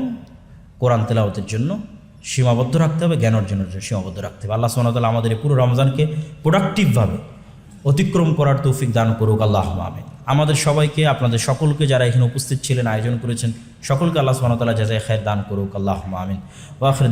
কোরআন তেলাওয়াতের জন্য সীমাবদ্ধ রাখতে হবে, জ্ঞান অর্জনের জন্য সীমাবদ্ধ রাখতে হবে। আল্লাহ সুবহানাহু ওয়া তাআলা আমাদের পুরো রমজানকে প্রোডাক্টিভভাবে অতিক্রম করার তৌফিক দান করুক, আল্লাহুম্মা আমিন। আমাদের সবাইকে, আপনাদের সকলকে, যারা এখানে উপস্থিত ছিলেন, আয়োজন করেছেন, সকলকে আল্লাহ সুবহানাহু ওয়া তাআলা জাযায়ে খায়র দান করুক, আল্লাহুম্মা আমিন। ওয়া আখির